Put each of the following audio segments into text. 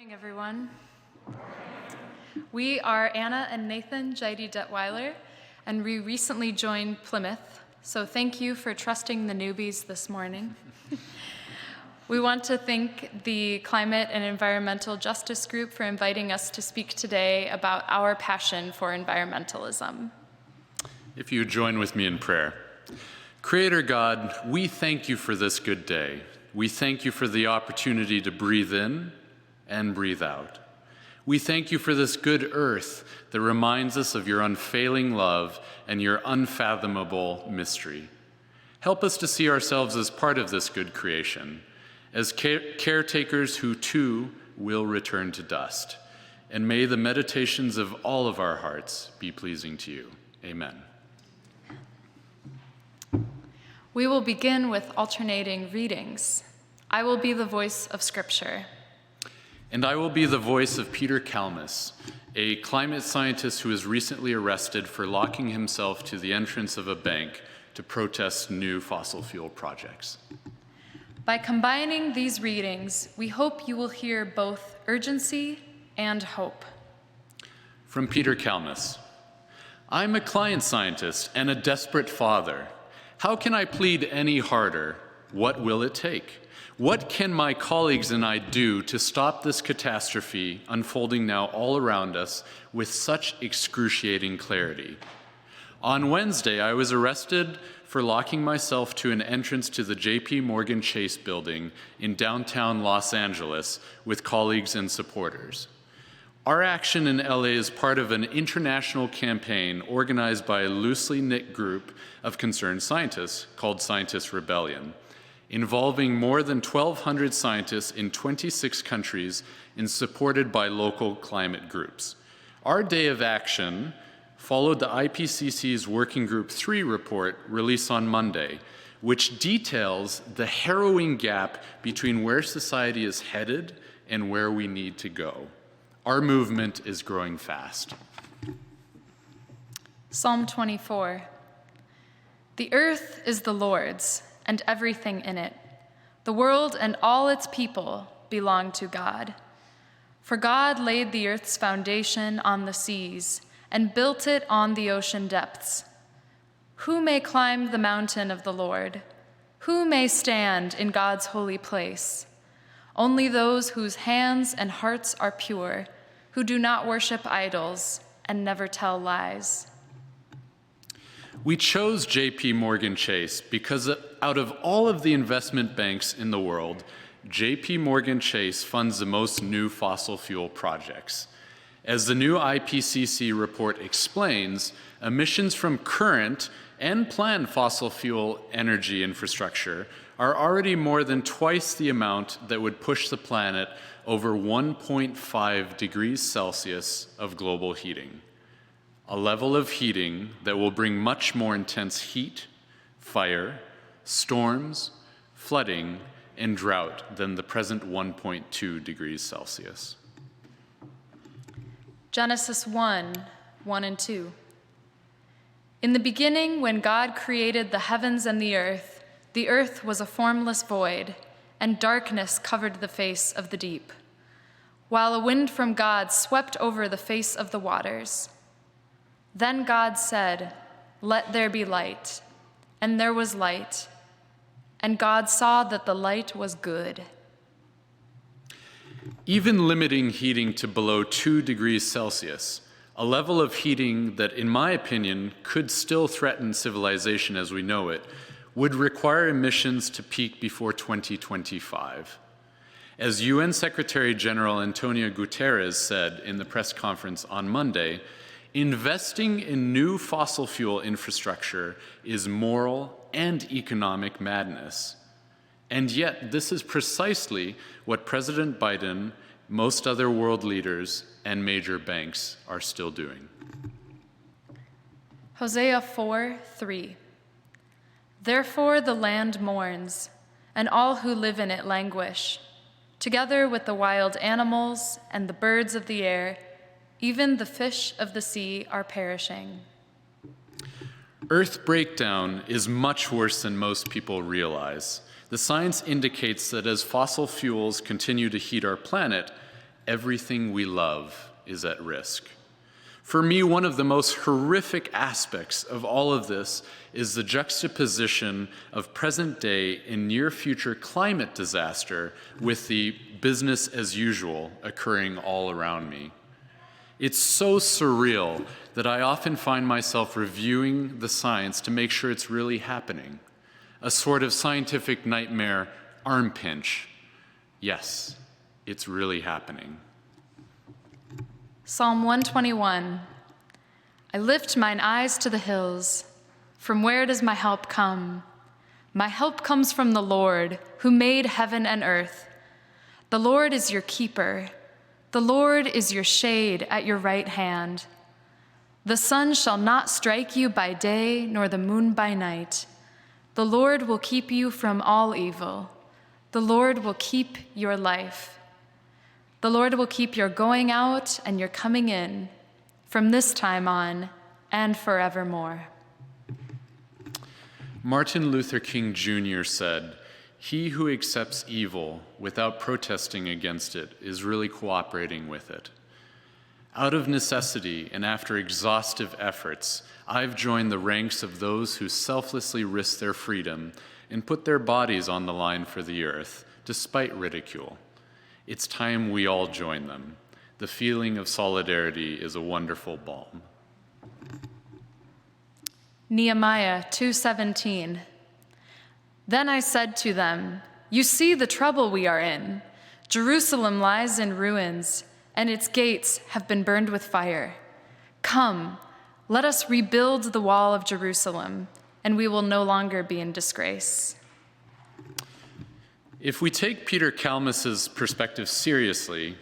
Good morning, everyone. We are Anna and Nathan Jeide-Detweiler, and we recently joined Plymouth, so thank you for trusting the newbies this morning. We want to thank the Climate and Environmental Justice Group for inviting us to speak today about our passion for environmentalism. If you join with me in prayer. Creator God, we thank you for this good day. We thank you for the opportunity to breathe in and breathe out. We thank you for this good earth that reminds us of your unfailing love and your unfathomable mystery. Help us to see ourselves as part of this good creation, as caretakers who too will return to dust. And may the meditations of all of our hearts be pleasing to you. Amen. We will begin with alternating readings. I will be the voice of Scripture. And I will be the voice of Peter Kalmus, a climate scientist who was recently arrested for locking himself to the entrance of a bank to protest new fossil fuel projects. By combining these readings, we hope you will hear both urgency and hope. From Peter Kalmus, I'm a climate scientist and a desperate father. How can I plead any harder? What will it take? What can my colleagues and I do to stop this catastrophe unfolding now all around us with such excruciating clarity? On Wednesday, I was arrested for locking myself to an entrance to the J.P. Morgan Chase building in downtown Los Angeles with colleagues and supporters. Our action in LA is part of an international campaign organized by a loosely knit group of concerned scientists called Scientist Rebellion, involving more than 1,200 scientists in 26 countries and supported by local climate groups. Our day of action followed the IPCC's Working Group 3 report released on Monday, which details the harrowing gap between where society is headed and where we need to go. Our movement is growing fast. Psalm 24. The earth is the Lord's, and everything in it. The world and all its people belong to God. For God laid the earth's foundation on the seas and built it on the ocean depths. Who may climb the mountain of the Lord? Who may stand in God's holy place? Only those whose hands and hearts are pure, who do not worship idols and never tell lies. We chose J.P. Morgan Chase because out of all of the investment banks in the world, J.P. Morgan Chase funds the most new fossil fuel projects. As the new IPCC report explains, emissions from current and planned fossil fuel energy infrastructure are already more than twice the amount that would push the planet over 1.5 degrees Celsius of global heating. A level of heating that will bring much more intense heat, fire, storms, flooding, and drought than the present 1.2 degrees Celsius. Genesis 1:1 and 2. In the beginning, when God created the heavens and the earth was a formless void, and darkness covered the face of the deep, while a wind from God swept over the face of the waters. Then God said, "Let there be light," and there was light. And God saw that the light was good. Even limiting heating to below 2 degrees Celsius, a level of heating that, in my opinion, could still threaten civilization as we know it, would require emissions to peak before 2025. As UN Secretary General Antonio Guterres said in the press conference on Monday, investing in new fossil fuel infrastructure is moral and economic madness. And yet, this is precisely what President Biden, most other world leaders, and major banks are still doing. Hosea 4:3. Therefore the land mourns, and all who live in it languish, together with the wild animals and the birds of the air. Even the fish of the sea are perishing. Earth breakdown is much worse than most people realize. The science indicates that as fossil fuels continue to heat our planet, everything we love is at risk. For me, one of the most horrific aspects of all of this is the juxtaposition of present-day and near-future climate disaster with the business as usual occurring all around me. It's so surreal that I often find myself reviewing the science to make sure it's really happening. A sort of scientific nightmare arm pinch. Yes, it's really happening. Psalm 121. I lift mine eyes to the hills. From where does my help come? My help comes from the Lord, who made heaven and earth. The Lord is your keeper. The Lord is your shade at your right hand. The sun shall not strike you by day, nor the moon by night. The Lord will keep you from all evil. The Lord will keep your life. The Lord will keep your going out and your coming in from this time on and forevermore. Martin Luther King Jr. said, "He who accepts evil without protesting against it is really cooperating with it." Out of necessity and after exhaustive efforts, I've joined the ranks of those who selflessly risk their freedom and put their bodies on the line for the earth, despite ridicule. It's time we all join them. The feeling of solidarity is a wonderful balm. Nehemiah 2:17. Then I said to them, you see the trouble we are in. Jerusalem lies in ruins, and its gates have been burned with fire. Come, let us rebuild the wall of Jerusalem, and we will no longer be in disgrace. If we take Peter Kalmus's perspective seriously,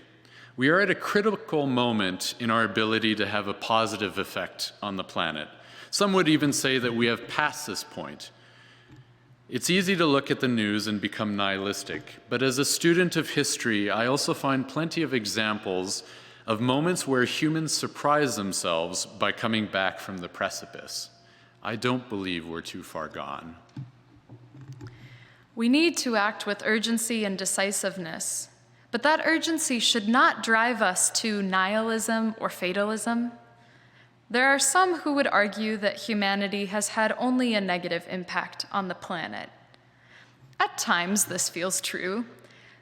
we are at a critical moment in our ability to have a positive effect on the planet. Some would even say that we have passed this point. It's easy to look at the news and become nihilistic, but as a student of history, I also find plenty of examples of moments where humans surprise themselves by coming back from the precipice. I don't believe we're too far gone. We need to act with urgency and decisiveness, but that urgency should not drive us to nihilism or fatalism. There are some who would argue that humanity has had only a negative impact on the planet. At times, this feels true,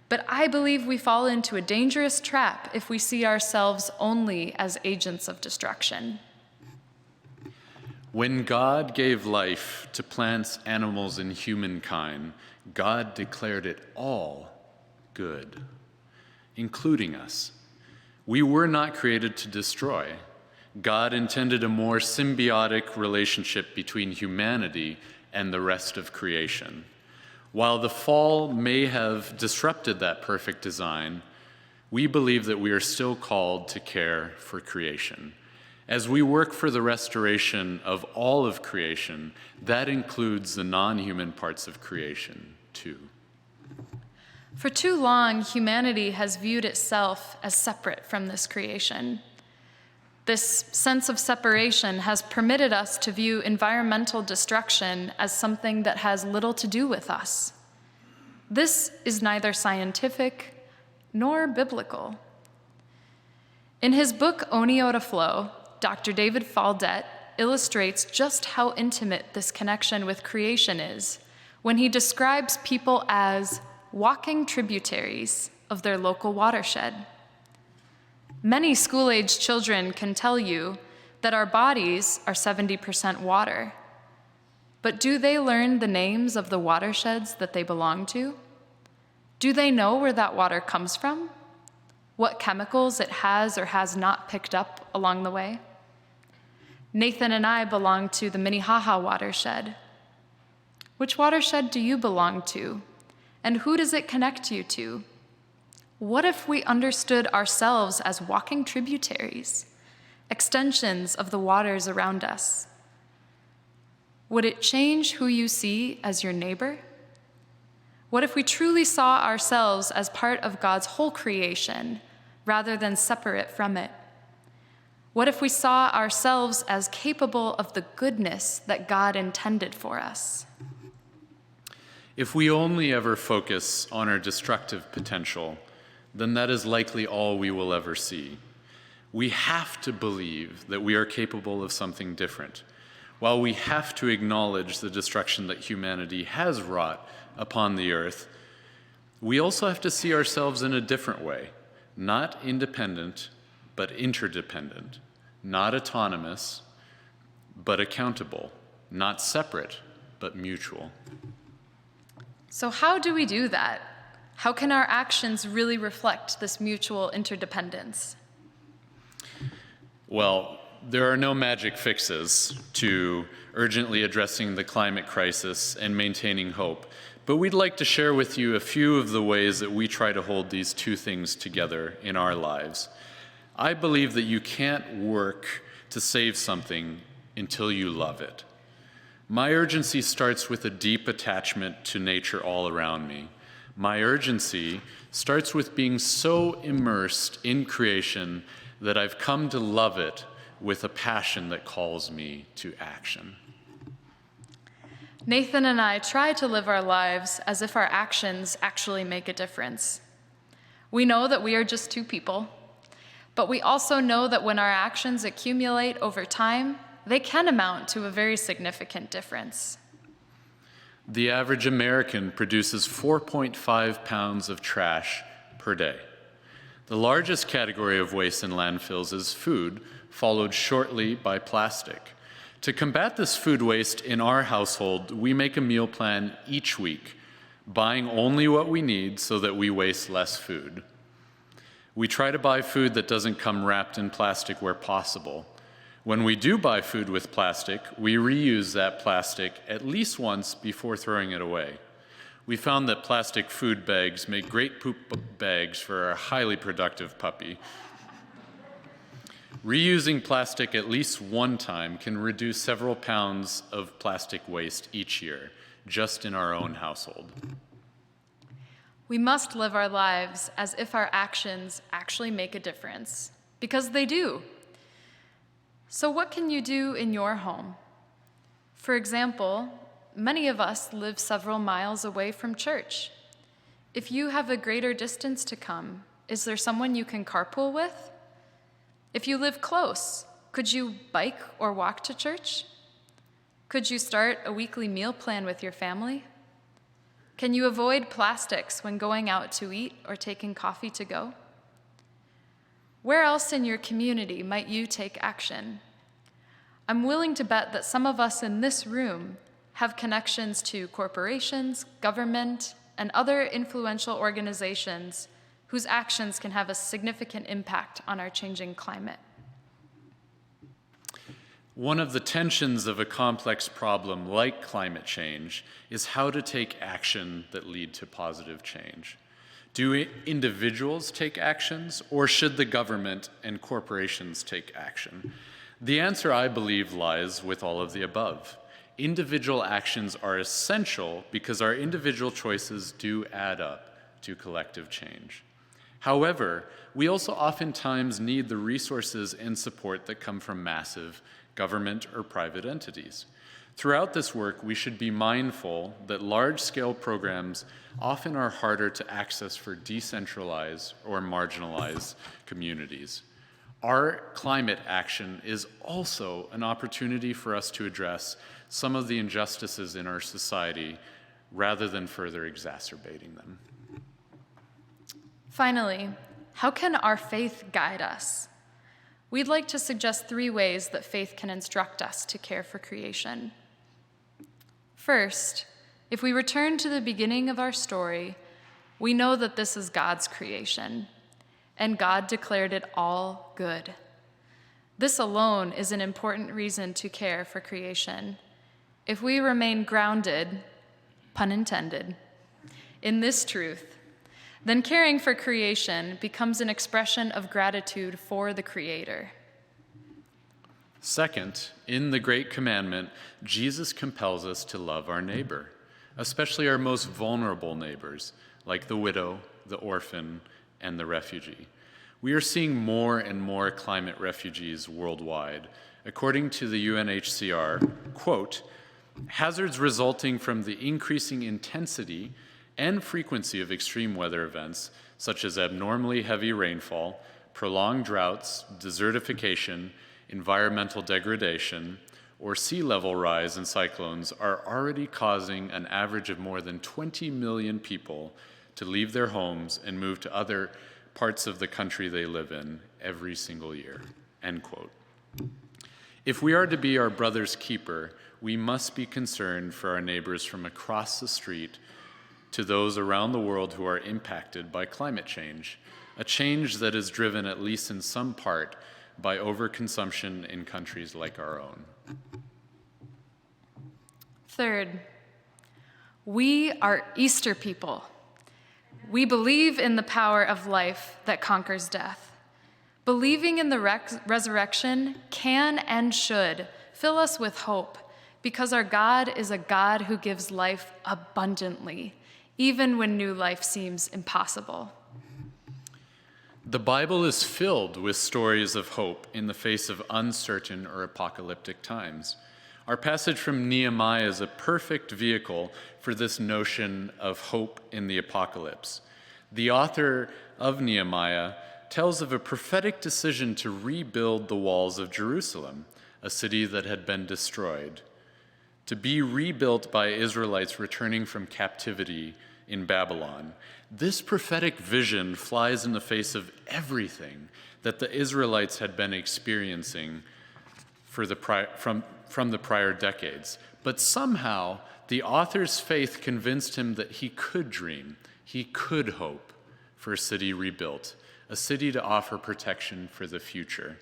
but I believe we fall into a dangerous trap if we see ourselves only as agents of destruction. When God gave life to plants, animals, and humankind, God declared it all good, including us. We were not created to destroy. God intended a more symbiotic relationship between humanity and the rest of creation. While the fall may have disrupted that perfect design, we believe that we are still called to care for creation. As we work for the restoration of all of creation, that includes the non-human parts of creation, too. For too long, humanity has viewed itself as separate from this creation. This sense of separation has permitted us to view environmental destruction as something that has little to do with us. This is neither scientific nor biblical. In his book, Onio to Flow, Dr. David Faldette illustrates just how intimate this connection with creation is when he describes people as walking tributaries of their local watershed. Many school-age children can tell you that our bodies are 70% water. But do they learn the names of the watersheds that they belong to? Do they know where that water comes from? What chemicals it has or has not picked up along the way? Nathan and I belong to the Minnehaha watershed. Which watershed do you belong to? And who does it connect you to? What if we understood ourselves as walking tributaries, extensions of the waters around us? Would it change who you see as your neighbor? What if we truly saw ourselves as part of God's whole creation rather than separate from it? What if we saw ourselves as capable of the goodness that God intended for us? If we only ever focus on our destructive potential, then that is likely all we will ever see. We have to believe that we are capable of something different. While we have to acknowledge the destruction that humanity has wrought upon the earth, we also have to see ourselves in a different way, not independent, but interdependent, not autonomous, but accountable, not separate, but mutual. So how do we do that? How can our actions really reflect this mutual interdependence? Well, there are no magic fixes to urgently addressing the climate crisis and maintaining hope, but we'd like to share with you a few of the ways that we try to hold these two things together in our lives. I believe that you can't work to save something until you love it. My urgency starts with a deep attachment to nature all around me. My urgency starts with being so immersed in creation that I've come to love it with a passion that calls me to action. Nathan and I try to live our lives as if our actions actually make a difference. We know that we are just two people, but we also know that when our actions accumulate over time, they can amount to a very significant difference. The average American produces 4.5 pounds of trash per day. The largest category of waste in landfills is food, followed shortly by plastic. To combat this food waste in our household, we make a meal plan each week, buying only what we need so that we waste less food. We try to buy food that doesn't come wrapped in plastic where possible. When we do buy food with plastic, we reuse that plastic at least once before throwing it away. We found that plastic food bags make great poop bags for our highly productive puppy. Reusing plastic at least one time can reduce several pounds of plastic waste each year, just in our own household. We must live our lives as if our actions actually make a difference, because they do. So what can you do in your home? For example, many of us live several miles away from church. If you have a greater distance to come, is there someone you can carpool with? If you live close, could you bike or walk to church? Could you start a weekly meal plan with your family? Can you avoid plastics when going out to eat or taking coffee to go? Where else in your community might you take action? I'm willing to bet that some of us in this room have connections to corporations, government, and other influential organizations whose actions can have a significant impact on our changing climate. One of the tensions of a complex problem like climate change is how to take action that lead to positive change. Do individuals take actions, or should the government and corporations take action? The answer, I believe, lies with all of the above. Individual actions are essential because our individual choices do add up to collective change. However, we also oftentimes need the resources and support that come from massive government or private entities. Throughout this work, we should be mindful that large-scale programs often are harder to access for decentralized or marginalized communities. Our climate action is also an opportunity for us to address some of the injustices in our society rather than further exacerbating them. Finally, how can our faith guide us? We'd like to suggest 3 ways that faith can instruct us to care for creation. First, if we return to the beginning of our story, we know that this is God's creation, and God declared it all good. This alone is an important reason to care for creation. If we remain grounded, pun intended, in this truth, then caring for creation becomes an expression of gratitude for the Creator. Second, in the Great Commandment, Jesus compels us to love our neighbor, especially our most vulnerable neighbors, like the widow, the orphan, and the refugee. We are seeing more and more climate refugees worldwide. According to the UNHCR, quote, hazards resulting from the increasing intensity and frequency of extreme weather events, such as abnormally heavy rainfall, prolonged droughts, desertification, environmental degradation, or sea level rise and cyclones are already causing an average of more than 20 million people to leave their homes and move to other parts of the country they live in every single year." End quote. If we are to be our brother's keeper, we must be concerned for our neighbors from across the street to those around the world who are impacted by climate change, a change that is driven, at least in some part, by overconsumption in countries like our own. Third, we are Easter people. We believe in the power of life that conquers death. Believing in the resurrection can and should fill us with hope, because our God is a God who gives life abundantly, even when new life seems impossible. The Bible is filled with stories of hope in the face of uncertain or apocalyptic times. Our passage from Nehemiah is a perfect vehicle for this notion of hope in the apocalypse. The author of Nehemiah tells of a prophetic decision to rebuild the walls of Jerusalem, a city that had been destroyed, to be rebuilt by Israelites returning from captivity in Babylon. This prophetic vision flies in the face of everything that the Israelites had been experiencing from the prior decades. But somehow, the author's faith convinced him that he could dream, he could hope for a city rebuilt, a city to offer protection for the future.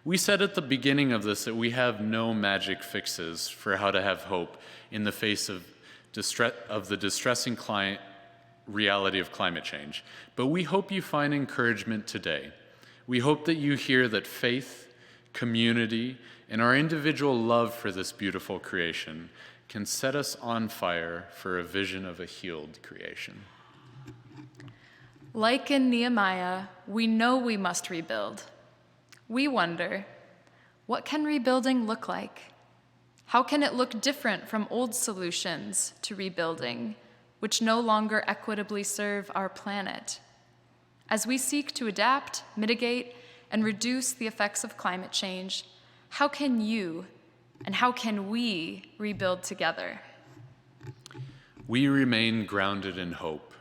We said at the beginning of this that we have no magic fixes for how to have hope in the face of the distressing reality of climate change. But we hope you find encouragement today. We hope that you hear that faith, community, and our individual love for this beautiful creation can set us on fire for a vision of a healed creation. Like in Nehemiah, we know we must rebuild. We wonder, what can rebuilding look like? How can it look different from old solutions to rebuilding, which no longer equitably serve our planet? As we seek to adapt, mitigate, and reduce the effects of climate change, how can you and how can we rebuild together? We remain grounded in hope.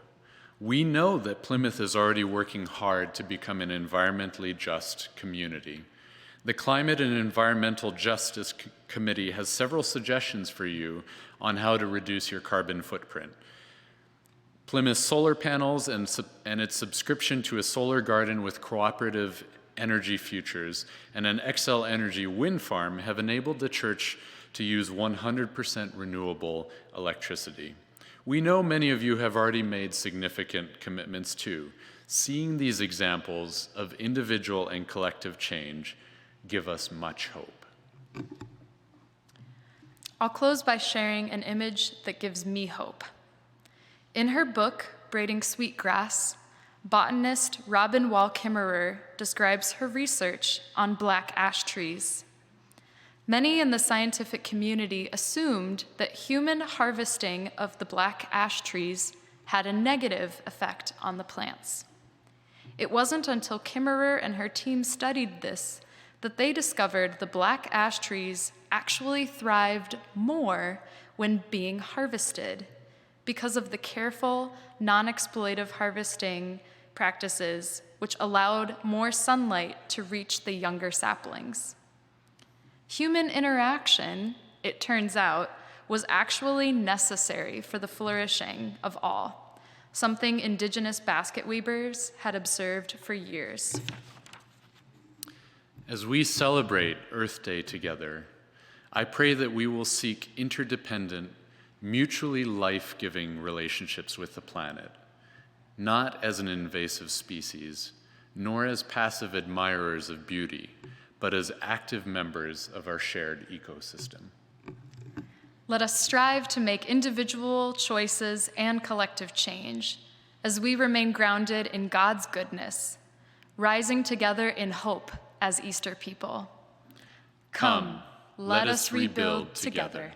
We know that Plymouth is already working hard to become an environmentally just community. The Climate and Environmental Justice Committee has several suggestions for you on how to reduce your carbon footprint. Plymouth solar panels and its subscription to a solar garden with cooperative energy futures and an Xcel Energy wind farm have enabled the church to use 100% renewable electricity. We know many of you have already made significant commitments too. Seeing these examples of individual and collective change give us much hope. I'll close by sharing an image that gives me hope. In her book, Braiding Sweetgrass, botanist Robin Wall Kimmerer describes her research on black ash trees. Many in the scientific community assumed that human harvesting of the black ash trees had a negative effect on the plants. It wasn't until Kimmerer and her team studied this that they discovered the black ash trees actually thrived more when being harvested because of the careful, non-exploitive harvesting practices which allowed more sunlight to reach the younger saplings. Human interaction, it turns out, was actually necessary for the flourishing of all, something indigenous basket weavers had observed for years. As we celebrate Earth Day together, I pray that we will seek interdependent, mutually life-giving relationships with the planet, not as an invasive species, nor as passive admirers of beauty, but as active members of our shared ecosystem. Let us strive to make individual choices and collective change as we remain grounded in God's goodness, rising together in hope as Easter people. Come, let us rebuild together.